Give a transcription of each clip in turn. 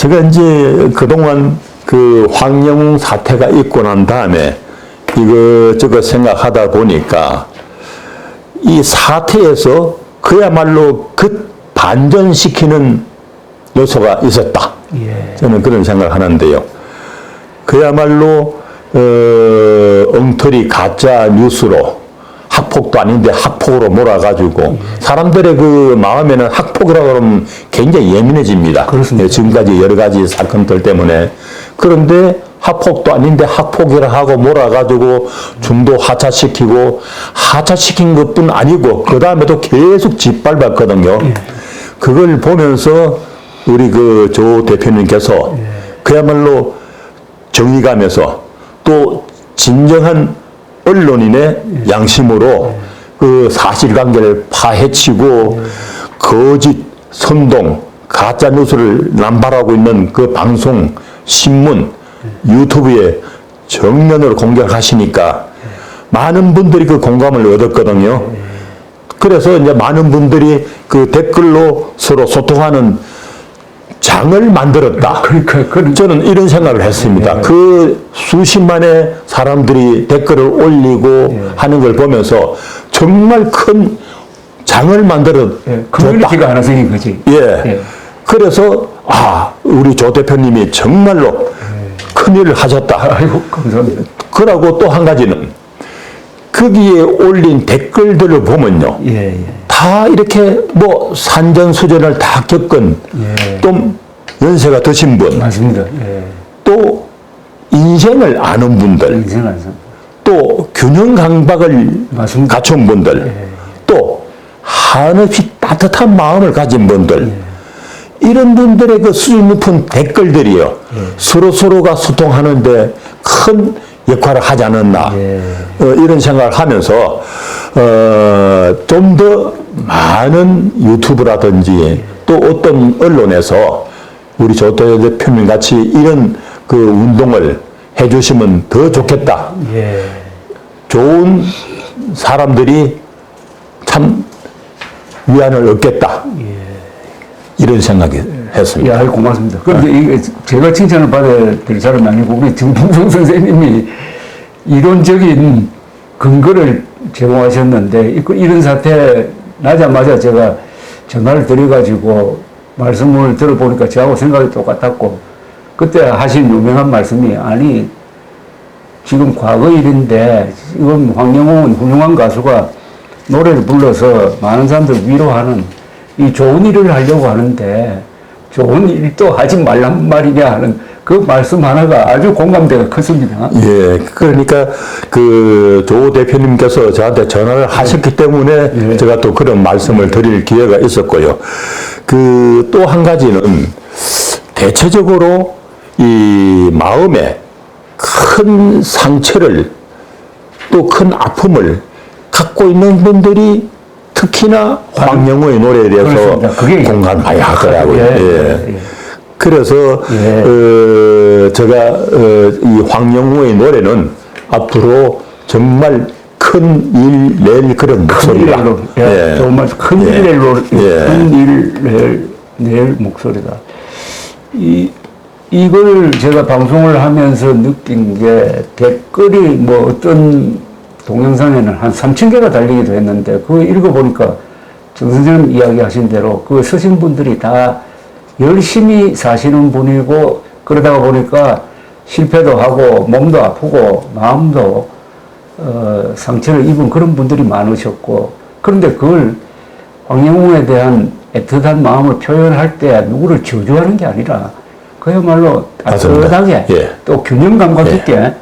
제가 이제 그동안 그 황영웅 사태가 있고 난 다음에 이것저것 생각하다 보니까 이 사태에서 그야말로 반전시키는 요소가 있었다. 예. 저는 그런 생각을 하는데요. 그야말로 엉터리 가짜 뉴스로 학폭도 아닌데 학폭으로 몰아가지고 사람들의 그 마음에는 학폭이라고 하면 굉장히 예민해집니다. 그렇습니다. 지금까지 여러 가지 사건들 때문에. 그런데 학폭도 아닌데 학폭이라 하고 몰아가지고 중도 하차시키고 하차시킨 것뿐 아니고 그 다음에도 계속 짓밟았거든요. 그걸 보면서 우리 그 조 대표님께서 그야말로 정의감에서 또 진정한 언론인의 양심으로 그 사실관계를 파헤치고 거짓, 선동, 가짜 뉴스를 남발하고 있는 그 방송, 신문, 유튜브에 정면으로 공격하시니까 많은 분들이 그 공감을 얻었거든요. 그래서 이제 많은 분들이 그 댓글로 서로 소통하는 장을 만들었다. 저는 이런 생각을 했습니다. 그 수십만의 사람들이 댓글을 올리고 하는 걸 보면서 정말 큰 장을 만들었다. 커뮤니티가 하나 생긴 거지. 그래서 우리 조 대표님이 정말로 큰 일을 하셨다. 아이고, 감사합니다. 그러고 또 한 가지는 거기에 올린 댓글들을 보면요. 다 이렇게 뭐 산전수전을 다 겪은 또 연세가 드신 분, 맞습니다. 또 인생을 아는 분들, 또 균형 강박을 맞습니다. 갖춘 분들, 또 한없이 따뜻한 마음을 가진 분들, 이런 분들의 그 수준 높은 댓글들이요. 서로가 소통하는데 큰 역할을 하지 않았나. 이런 생각을 하면서, 좀 더 많은 유튜브라든지 또 어떤 언론에서 우리 조 대표님 같이 이런 그 운동을 해주시면 더 좋겠다. 좋은 사람들이 참 위안을 얻겠다. 이런 생각이 했습니다. 고맙습니다. 그런데 이게 제가 칭찬을 받아야 될 사람이 아니고 우리 정동성 선생님이 이론적인 근거를 제공하셨는데 이런 사태 나자마자 제가 전화를 드려가지고 말씀을 들어보니까 저하고 생각이 똑같았고 그때 하신 유명한 말씀이 아니 지금 과거 일인데 지금 황영웅은 훌륭한 가수가 노래를 불러서 많은 사람들 위로하는 이 좋은 일을 하려고 하는데 좋은 일도 하지 말란 말이냐 하는 그 말씀 하나가 아주 공감대가 컸습니다. 그러니까 그 조 대표님께서 저한테 전화를 하셨기 때문에 제가 또 그런 말씀을 드릴 기회가 있었고요. 그 또 한 가지는 대체적으로 이 마음에 큰 상처를 또 큰 아픔을 갖고 있는 분들이 특히나 황영우의 노래에 대해서 공감을 많이 하더라고요. 그래서 제가 이 황영우의 노래는 앞으로 정말 큰 일 낼 그런 목소리다. 정말 큰 일 낼 목소리다. 이걸 제가 방송을 하면서 느낀 게 댓글이 뭐 어떤 동영상에는 한 3,000개가 달리기도 했는데 그거 읽어보니까 정 선생님 이야기하신 대로 그 쓰신 분들이 다 열심히 사시는 분이고 그러다가 보니까 실패도 하고 몸도 아프고 마음도 상처를 입은 그런 분들이 많으셨고 그런데 그걸 황영웅에 대한 애틋한 마음을 표현할 때 누구를 저주하는 게 아니라 그야말로 따뜻하게 또 균형 감각 있게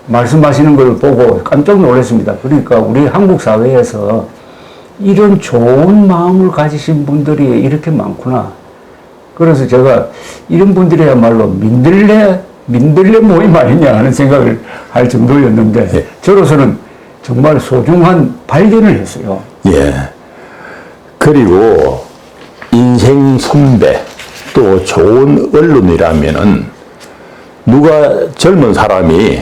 말씀하시는 걸 보고 깜짝 놀랐습니다. 그러니까 우리 한국 사회에서 이런 좋은 마음을 가지신 분들이 이렇게 많구나. 그래서 제가 이런 분들이야말로 민들레 모임 아니냐 하는 생각을 할 정도였는데 저로서는 정말 소중한 발견을 했어요. 그리고 인생 선배 또 좋은 언론이라면은 누가 젊은 사람이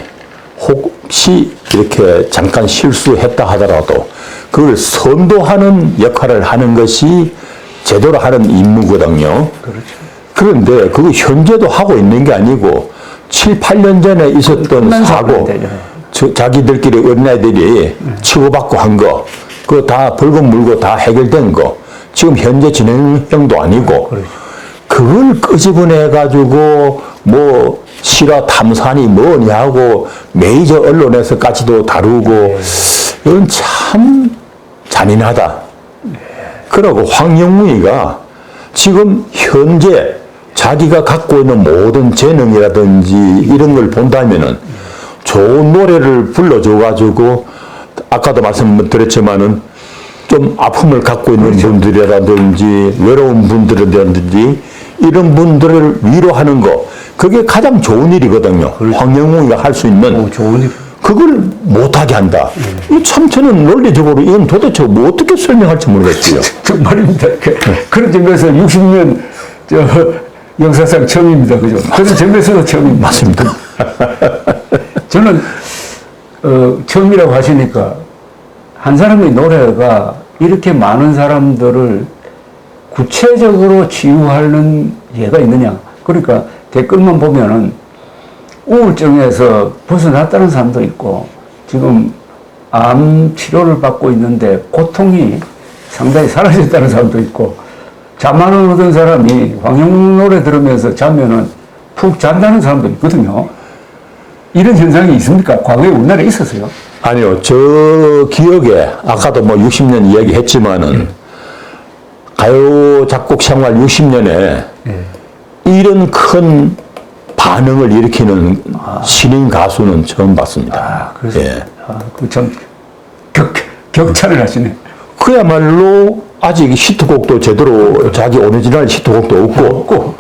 혹시 이렇게 잠깐 실수했다 하더라도 그걸 선도하는 역할을 하는 것이 제대로 하는 임무거든요. 그런데 그거 현재도 하고 있는 게 아니고 7, 8년 전에 있었던 사고, 자기들끼리 어린아이들이 치고받고 한 거, 그거 다 벌금 물고 다 해결된 거, 지금 현재 진행형도 아니고, 그걸 끄집어내가지고 뭐 실화 탐사니 뭐니 하고 메이저 언론에서까지도 다루고, 이건 참 잔인하다. 그러고 황영무이가 지금 현재 자기가 갖고 있는 모든 재능이라든지 이런 걸 본다면은 좋은 노래를 불러줘가지고 아까도 말씀드렸지만은 좀 아픔을 갖고 있는 분들이라든지 외로운 분들이라든지 이런 분들을 위로하는 거 그게 가장 좋은 일이거든요. 황영무이가 할 수 있는 좋은 일. 그걸 못하게 한다. 이 참 저는 논리적으로 이건 도대체 뭐 어떻게 설명할지 모르겠어요. 정말입니다. 그런 점에서 60년 역사상 처음입니다. 그죠? 그런 점에서도 처음입니다. 맞습니다. 저는 처음이라고 하시니까 한 사람의 노래가 이렇게 많은 사람들을 구체적으로 치유하는 예가 있느냐. 그러니까 댓글만 보면은 우울증에서 벗어났다는 사람도 있고 지금 암 치료를 받고 있는데 고통이 상당히 사라졌다는 사람도 있고 잠안 오던 사람이 황영무 노래 들으면서 자면은 푹 잔다는 사람도 있거든요. 이런 현상이 있습니까? 과거에 우리나라에 있었어요? 아니요. 저 기억에 아까도 뭐 60년 이야기했지만은 가요 작곡 생활 60년에 이런 큰 반응을 일으키는 신인 가수는 처음 봤습니다. 그래서 참 격찬을 하시네. 그야말로 아직 히트곡도 제대로 자기 오리지널 히트곡도 없고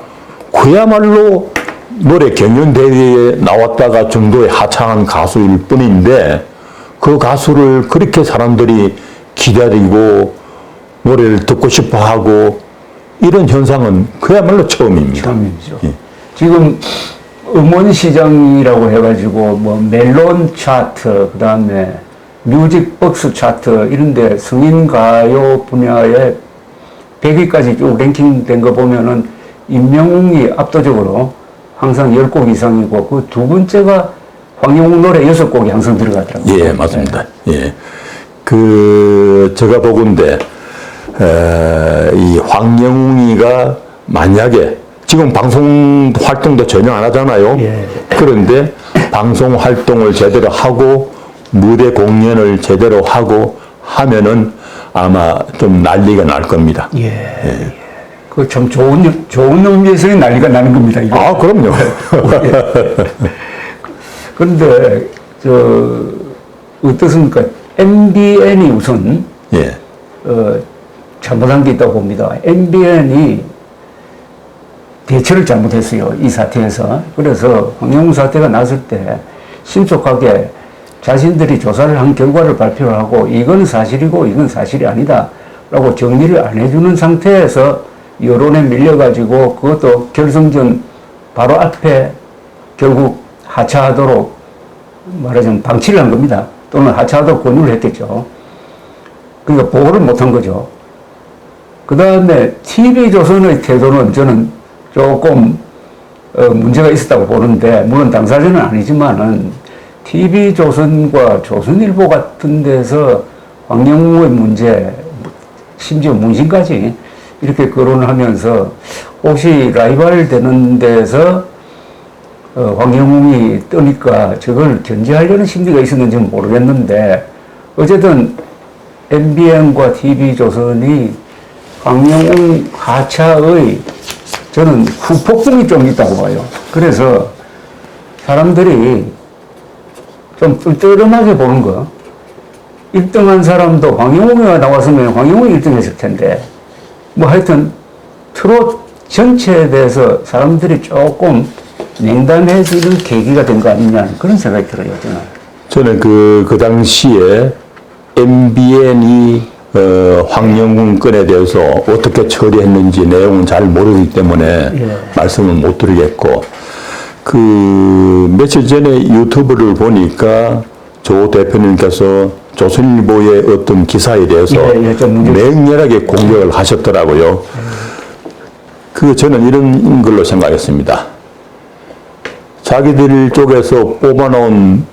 그야말로 노래 경연대회에 나왔다가 정도의 하차한 가수일 뿐인데 그 가수를 그렇게 사람들이 기다리고 노래를 듣고 싶어 하고 이런 현상은 그야말로 처음입니다. 처음이죠. 예. 지금 음원시장이라고 해가지고 뭐 멜론 차트, 그 다음에 뮤직박스 차트 이런데 성인가요 분야에 100위까지 쭉 랭킹된 거 보면은 임영웅이 압도적으로 항상 10곡 이상이고 그 두 번째가 황영웅 노래 6곡이 항상 들어가더라고요. 예, 맞습니다. 예. 제가 보건대, 이 황영웅이가 만약에 지금 방송 활동도 전혀 안 하잖아요. 예. 그런데 방송 활동을 제대로 하고 무대 공연을 제대로 하고 하면은 아마 좀 난리가 날 겁니다. 예. 그 참 좋은 의미에서의 난리가 나는 겁니다. 이거. 아, 그럼요. 그런데 어떻습니까? MBN이 우선 예. 잘못한 게 있다고 봅니다. MBN이 대처를 잘못했어요. 이 사태에서. 그래서 황영무 사태가 났을 때 신속하게 자신들이 조사를 한 결과를 발표를 하고 이건 사실이고 이건 사실이 아니다 라고 정리를 안 해주는 상태에서 여론에 밀려가지고 그것도 결승전 바로 앞에 결국 하차하도록 말하자면 방치를 한 겁니다. 또는 하차하도록 권유를 했겠죠. 그러니까 보호를 못한 거죠. 그 다음에 TV조선의 태도는 저는 조금 문제가 있었다고 보는데 물론 당사자는 아니지만은 TV조선과 조선일보 같은 데서 황영무의 문제 심지어 문신까지 이렇게 거론을 하면서 혹시 라이벌 되는 데서 황영웅이 뜨니까 저걸 견제하려는 심리가 있었는지는 모르겠는데 어쨌든 MBN과 TV조선이 황영웅 하차의 저는 후폭풍이 좀 있다고 봐요. 그래서 사람들이 좀 뜰뜰하게 보는 거. 1등한 사람도 황영웅이가 나왔으면 황영웅이 1등 했을 텐데 뭐 하여튼 트롯 전체에 대해서 사람들이 조금 냉담해지는 계기가 된 거 아니냐 그런 생각이 들어요. 저는 그 당시에 MBN이 황영웅 건에 대해서 어떻게 처리했는지 내용은 잘 모르기 때문에 말씀을 못 드리겠고 며칠 전에 유튜브를 보니까 조 대표님께서 조선일보의 어떤 기사에 대해서 맹렬하게 공격을 하셨더라고요. 저는 이런 걸로 생각했습니다. 자기들 쪽에서 뽑아놓은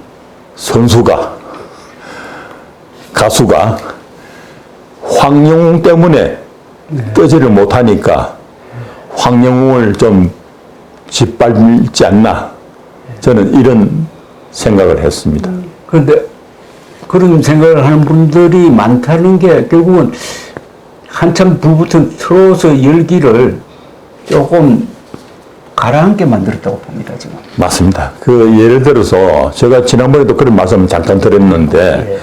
가수가 황영웅 때문에 뜨지를 못하니까 황영웅을 좀 짓밟지 않나. 저는 이런 생각을 했습니다. 그런데 그런 생각을 하는 분들이 많다는 게 결국은 한참 불붙은 트로트 열기를 조금 가라앉게 만들었다고 봅니다, 지금. 맞습니다. 예를 들어서 제가 지난번에도 그런 말씀을 잠깐 드렸는데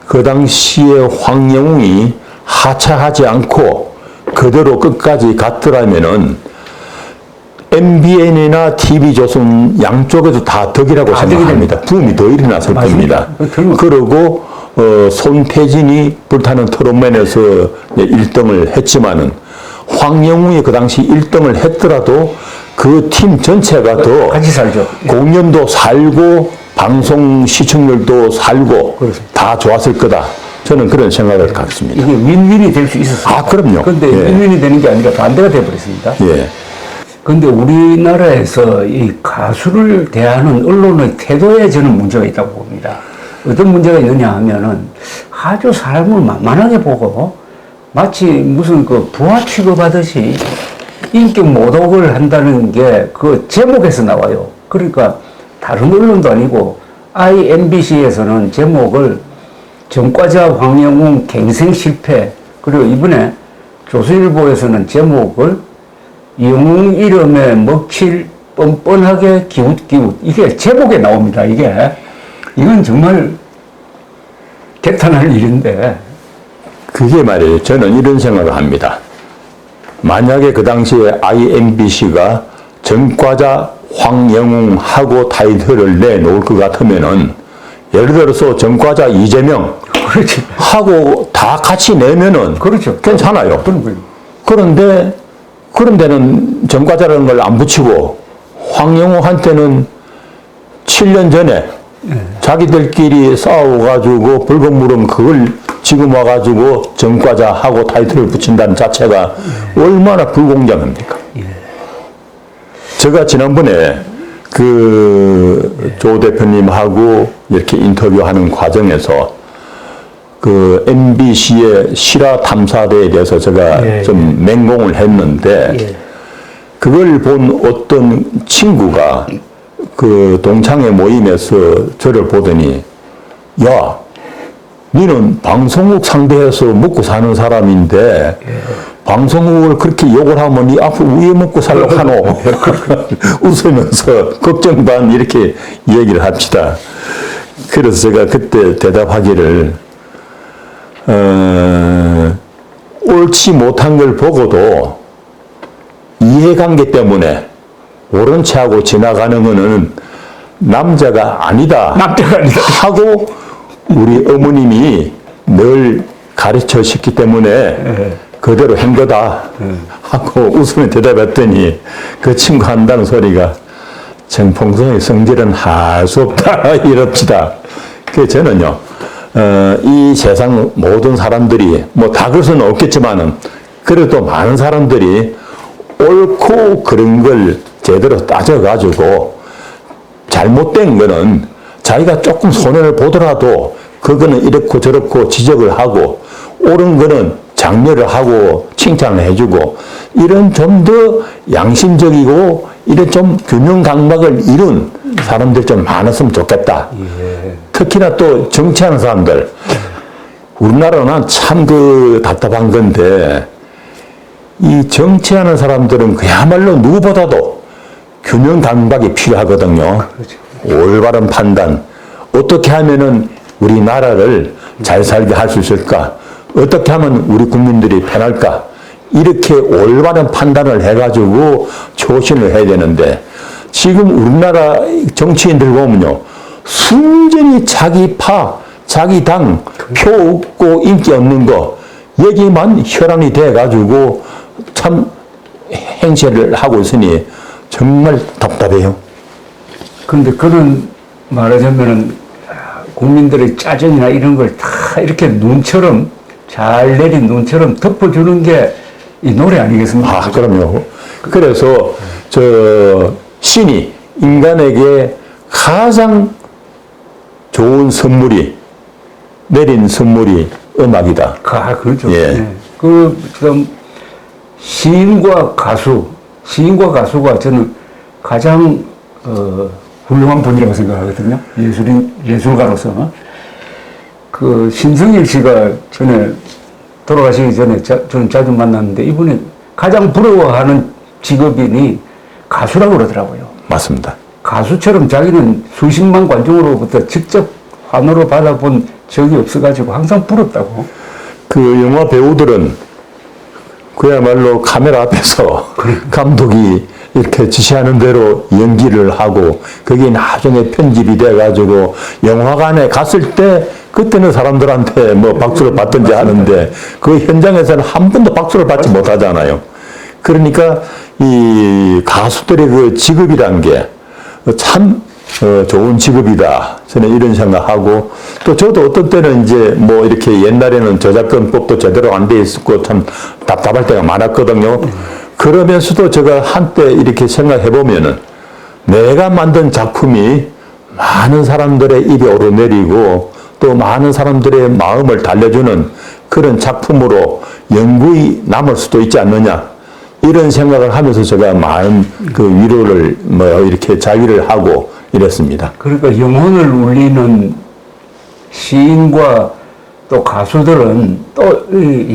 그 당시에 황영웅이 하차하지 않고 그대로 끝까지 갔더라면은 MBN이나 TV조선 양쪽에도 다 덕이라고 생각합니다. 붐이 더 일어났을 겁니다. 그리고 손태진이 불타는 트롯맨에서 1등을 했지만은 황영웅이 그 당시 1등을 했더라도 그 팀 전체가 더 같이 살죠. 공연도 살고 방송 시청률도 살고 다 좋았을 거다. 저는 그런 생각을 갖습니다. 이게 윈윈이 될 수 있었어요. 그럼요. 그런데 윈윈이 되는 게 아니라 반대가 되어버렸습니다. 예. 그런데 우리나라에서 이 가수를 대하는 언론의 태도에 저는 문제가 있다고 봅니다. 어떤 문제가 있느냐 하면은 아주 사람을 만만하게 보고 마치 무슨 그 부하 취급하듯이 인격 모독을 한다는 게 그 제목에서 나와요. 그러니까 다른 언론도 아니고 IMBC에서는 제목을 전과자 황영웅 갱생 실패, 그리고 이번에 조선일보에서는 제목을 영웅 이름에 먹칠 뻔뻔하게 기웃기웃, 이게 제목에 나옵니다. 이건 정말 개탄할 일인데. 그게 말이에요. 저는 이런 생각을 합니다. 만약에 그 당시에 IMBC가 전과자 황영웅하고 타이틀을 내놓을 것 같으면은, 예를 들어서 전과자 이재명 하고 다 같이 내면은 괜찮아요. 그런데 그런 데는 전과자라는 걸 안 붙이고 황영웅한테는 7년 전에 자기들끼리 싸워가지고 불건물은 그걸 지금 와가지고 전과자하고 타이틀을 붙인다는 자체가 얼마나 불공정합니까? 제가 지난번에 조 대표님하고 이렇게 인터뷰하는 과정에서 MBC의 실화 탐사대에 대해서 제가 좀 맹공을 했는데 그걸 본 어떤 친구가 동창회 모임에서 저를 보더니, 야, 너는 방송국 상대해서 먹고 사는 사람인데 방송국을 그렇게 욕을 하면 니 앞으로 왜 먹고 살려고 하노? 웃으면서 걱정 반 이렇게 얘기를 합시다. 그래서 제가 그때 대답하기를, 옳지 못한 걸 보고도 이해관계 때문에 옳은 채 하고 지나가는 거는 남자가 아니다 하고 우리 어머님이 늘 가르쳐주셨기 때문에 그대로 한 거다 하고 웃으며 대답했더니 그 친구 한다는 소리가 정풍성의 성질은 할 수 없다 이럽시다. 그래서 저는요, 이 세상 모든 사람들이 다 그럴 수는 없겠지만은 그래도 많은 사람들이 옳고 그런 걸 제대로 따져가지고 잘못된 거는 자기가 조금 손해를 보더라도 그거는 이렇고 저렇고 지적을 하고 옳은 거는 장려를 하고 칭찬을 해주고 이런 좀 더 양심적이고 이런 좀 균형 감각을 이룬 사람들 좀 많았으면 좋겠다. 특히나 또 정치하는 사람들. 우리나라는 참 답답한 건데 이 정치하는 사람들은 그야말로 누구보다도 균형 감각이 필요하거든요. 올바른 판단. 어떻게 하면은 우리나라를 잘 살게 할 수 있을까? 어떻게 하면 우리 국민들이 편할까? 이렇게 올바른 판단을 해가지고 초신을 해야 되는데 지금 우리나라 정치인들 보면요. 순전히 자기 파, 자기 당, 표 없고 인기 없는 거 여기만 혈안이 돼가지고 참 행세를 하고 있으니 정말 답답해요. 그런데 그런 말하자면은 국민들의 짜증이나 이런 걸 다 이렇게 눈처럼 잘 내린 눈처럼 덮어주는 게 이 노래 아니겠습니까? 아, 그럼요. 그래서 저 신이 인간에게 가장 좋은 선물이 내린 선물이 음악이다. 그렇죠. 예. 네. 지금 시인과 가수가 저는 가장 훌륭한 분이라고 생각하거든요. 예술가로서. 신승일 씨가 전에 돌아가시기 전에 저는 자주 만났는데 이분이 가장 부러워하는 직업인이 가수라고 그러더라고요. 맞습니다. 가수처럼 자기는 수십만 관중으로부터 직접 환호를 받아본 적이 없어가지고 항상 부럽다고. 그 영화 배우들은 그야말로 카메라 앞에서 감독이 이렇게 지시하는 대로 연기를 하고 그게 나중에 편집이 돼가지고 영화관에 갔을 때 그때는 사람들한테 뭐 박수를 받든지 하는데 그 현장에서는 한 번도 박수를 받지 못하잖아요. 그러니까 이 가수들의 그 직업이란 게 참 좋은 직업이다. 저는 이런 생각하고 또 저도 어떤 때는 이제 뭐 이렇게 옛날에는 저작권법도 제대로 안 돼 있었고 참 답답할 때가 많았거든요. 그러면서도 제가 한때 이렇게 생각해 보면은 내가 만든 작품이 많은 사람들의 입에 오르내리고 또 많은 사람들의 마음을 달래주는 그런 작품으로 영구히 남을 수도 있지 않느냐. 이런 생각을 하면서 제가 많은 그 위로를 뭐 이렇게 자위를 하고 이랬습니다. 그러니까 영혼을 울리는 시인과 또 가수들은 또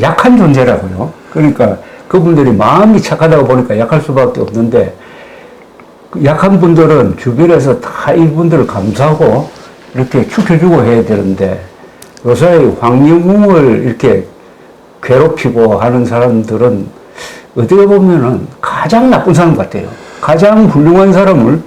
약한 존재라고요. 그러니까 그분들이 마음이 착하다고 보니까 약할 수밖에 없는데 그 약한 분들은 주변에서 다 이분들을 감싸고 이렇게 축혀주고 해야 되는데 요새 황영웅을 이렇게 괴롭히고 하는 사람들은 어떻게 보면은 가장 나쁜 사람 같아요. 가장 훌륭한 사람을,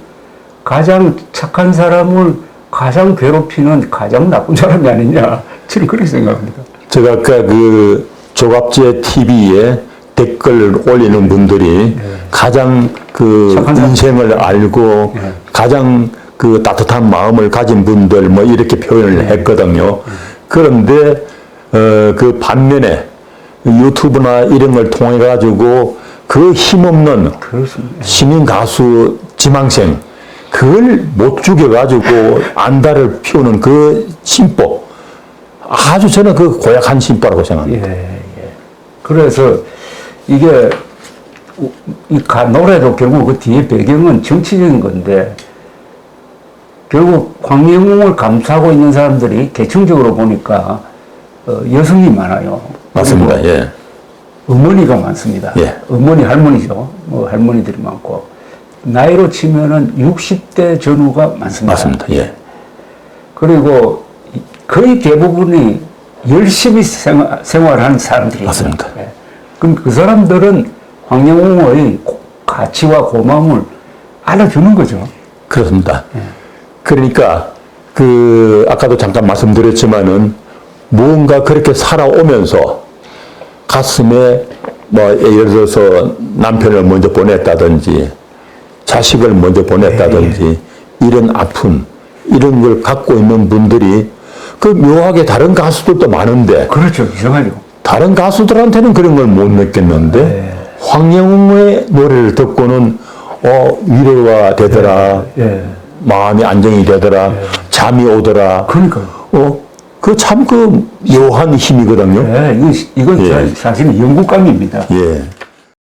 가장 착한 사람을 가장 괴롭히는 가장 나쁜 사람이 아니냐. 저는 그렇게 생각합니다. 제가 아까 그 조갑제 TV에 댓글 올리는 분들이 가장 그 인생을 알고 가장 그 따뜻한 마음을 가진 분들 뭐 이렇게 표현을 했거든요. 그런데 그 반면에 유튜브나 이런 걸 통해 가지고 그 힘없는 신인 가수 지망생 그걸 못 죽여 가지고 안달을 피우는 그 심보 아주 저는 그 고약한 심보라고 생각합니다. 예. 그래서 이게 노래도 결국 그 뒤에 배경은 정치적인 건데 결국 황영웅을 감싸고 있는 사람들이 계층적으로 보니까 여성이 많아요. 맞습니다. 예. 어머니가 많습니다. 예. 어머니, 할머니죠. 뭐 할머니들이 많고 나이로 치면은 60대 전후가 많습니다. 맞습니다. 예. 그리고 거의 대부분이 열심히 생활하는 사람들이에요. 맞습니다. 예. 그럼 그 사람들은 황영웅의 가치와 고마움을 알아주는 거죠. 그렇습니다. 그러니까 그 아까도 잠깐 말씀드렸지만은 무언가 그렇게 살아오면서 가슴에 뭐 예를 들어서 남편을 먼저 보냈다든지 자식을 먼저 보냈다든지 이런 아픔 이런 걸 갖고 있는 분들이 그 묘하게 다른 가수들도 많은데 그렇죠. 이상하죠. 다른 가수들한테는 그런 걸 못 느꼈는데 황영웅의 노래를 듣고는 위로가 되더라. 마음이 안정이 되더라. 잠이 오더라. 그러니까요. 그 참 그 묘한 힘이거든요. 이건 사실은 영국감입니다. 예.